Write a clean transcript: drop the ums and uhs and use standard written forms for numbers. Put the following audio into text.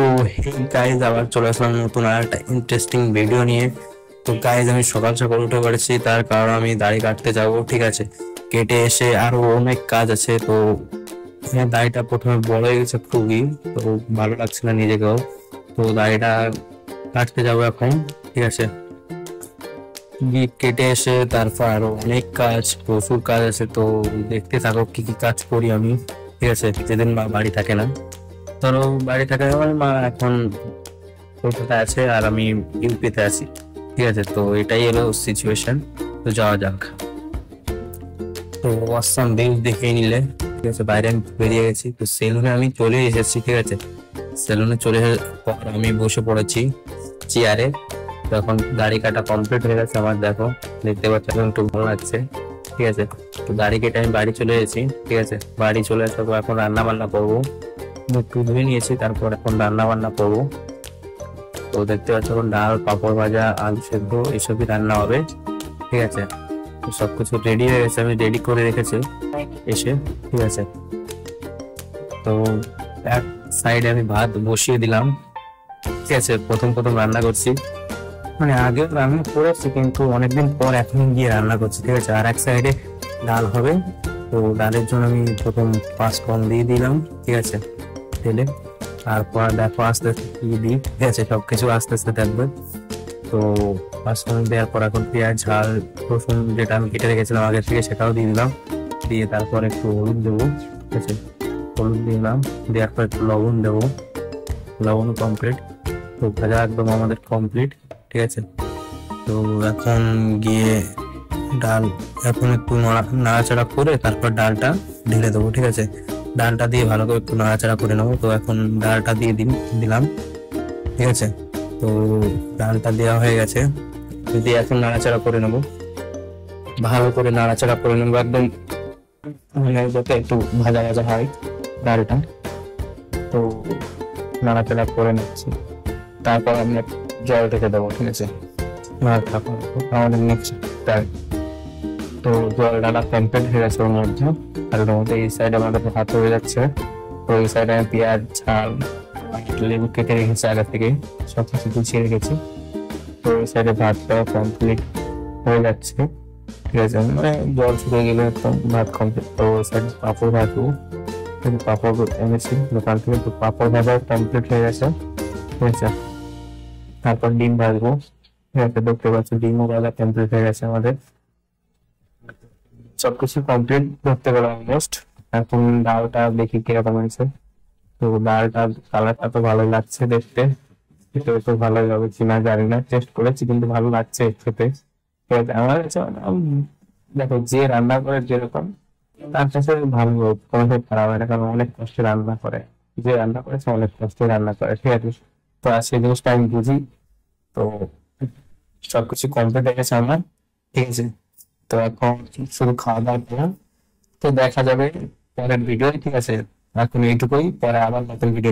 তো hey guys, আবার চলে আসলাম নতুন আর একটা ইন্টারেস্টিং ভিডিও নিয়ে। তো গাইজ, আমি সকাল সকাল উঠে পড়েছি, তার কারণ আমি দাড়ি কাটতে যাব। ঠিক আছে, কেটে এসে আরো অনেক কাজ আছে। তো দাড়িটা প্রথমে বড় হয়ে গেছে খুবই, তো ভালো লাগছে না নিজেকেও। তো দাড়িটা কাটতে যাব এখন। ঠিক আছে, কেটে এসে তারপর আরো অনেক কাজ, প্রচুর কাজ আছে। তো দেখতে থাকো কি কি কাজ করি আমি। ঠিক আছে, যেদিন মা বাড়ি থাকে না, ধরো বাড়ি থাকা আমার মা এখন কলকাতায় আছে আর আমি ইউপিতে আছি। ঠিক আছে, তো এটাই হলো সিচুয়েশন। তো যাওয়া যাক। তো অসাম ভিউ দেখে নিলে। ঠিক আছে, বাইরে আমি বেরিয়ে গেছি, তো সেলুনে আমি চলে এসেছি। ঠিক আছে, সেলুনে চলে আসার পর আমি বসে পড়েছি চেয়ারে। তো এখন দাড়ি কাটা কমপ্লিট হয়ে গেছে আমার, দেখো দেখতে পাচ্ছ, এখন একটু ভালো লাগছে। ঠিক আছে, তো দাড়ি কেটে আমি বাড়ি চলে এসেছি। ঠিক আছে, বাড়ি চলে আসার পর এখন রান্না বান্না করবো। একটু ধুয়ে নিয়েছি, তারপর এখন রান্না বান্না করবো। তো দেখতে পাচ্ছ এখন ডাল, পাঁপড় ভাজা, আলু সেদ্ধ এসবই রান্না হবে। ঠিক আছে, তো সবকিছু রেডি হয়ে গেছে, আমি রেডি করে রেখেছি এসে। ঠিক আছে, তো এক সাইডে আমি ভাত বসিয়ে দিলাম। ঠিক আছে, প্রথম প্রথম রান্না করছি, মানে আগে রান্না করেছি কিন্তু অনেকদিন পর এখন গিয়ে রান্না করছি। ঠিক আছে, আর এক সাইডে ডাল হবে। তো ডালের জন্য আমি প্রথম পাঁচফোড়ন দিয়ে দিলাম। ঠিক আছে, তেলে। তারপর দেখো আস্তে আস্তে কি দিই। ঠিক আছে, সবকিছু আস্তে আস্তে দেখবে। তো পাঁচফোড়ন দেওয়ার পর এখন পেঁয়াজ, ঝাল, রসুন যেটা আমি কেটে রেখেছিলাম আগে থেকে সেটাও দিয়ে দিলাম। দিয়ে তারপর একটু হলুদ দেবো। ঠিক আছে, হলুদ দিলাম, দেওয়ার পর একটু লবণ দেবো। লবণ কমপ্লিট। তো ভাজা একদম আমাদের কমপ্লিট। ঠিক আছে, তো এখন গিয়ে ডাল, এখন একটু নাড়াচাড়া করে তারপর ডালটা ঢেলে দেবো। ঠিক আছে, ডালটা দিয়ে ভালো করে একটু নাড়াচাড়া করে নেবো। তো এখন ডালটা দিয়ে দিলাম। ঠিক আছে, তো ডালটা দেওয়া হয়ে গেছে, যদি এখন নাড়াচাড়া করে নেবো, ভালো করে নাড়াচাড়া করে নেবো একদম, মানে যাতে একটু ভাজা ভাজা হয় ডালটা। তো নাড়াচাড়া করে নিচ্ছি, তারপর আমরা জল ঢেকে দেবো। ঠিক আছে, আমাদের নেক্সট টাইম। তো জল ডালা কমপ্লিট হয়ে গেছে ওর মধ্যে। আর ওর মধ্যে এই সাইডে আমাদের ভাত হয়ে যাচ্ছে। তো এই সাইডে আমি পেঁয়াজ, ঝাল, লেবু কেটে রেখেছি আগে থেকে, সব কিছু গুছিয়ে রেখেছি। তো এই সাইডে ভাতটা কমপ্লিট হয়ে যাচ্ছে। ঠিক আছে, মানে জল শুকিয়ে গেলে একদম ভাত কমপ্লিট। তো ওই সাইডে পাঁপড় ভাজবো, পাঁপড় এনেছি দোকান থেকে। তো পাঁপড় ভাজা কমপ্লিট হয়ে গেছে। ঠিক আছে, তারপর ডিম ভাজবো। ঠিক আছে, দেখতে পাচ্ছি ডিমও ভাজা কমপ্লিট হয়ে গেছে আমাদের। সবকিছু কমপ্লিট করতে গেলে অলমোস্ট। এখন ডালটা দেখি কিরকম হয়েছে। তো ডালটার কালারটা তো ভালোই লাগছে দেখতে, খেতে তো ভালোই হবে কিনা জানি না, টেস্ট করেছি কিন্তু ভালো লাগছে খেতে। ঠিক আছে, আমার কাছে দেখো যে রান্না করে যেরকম, তার কাছে ভালো কোনো খারাপ হয় না, কারণ অনেক কষ্টে রান্না করে। যে রান্না করেছে অনেক কষ্টে রান্না করে। ঠিক আছে, তো আর সেই জিনিসটা আমি বুঝি। তো সবকিছু কমপ্লিট হয়ে গেছে আমার। ঠিক আছে, তো এখন শুধু খাওয়া দাওয়া করলাম। তো দেখা যাবে পরের ভিডিও। ঠিক আছে, এখন এইটুকুই, পরে আবার নতুন ভিডিও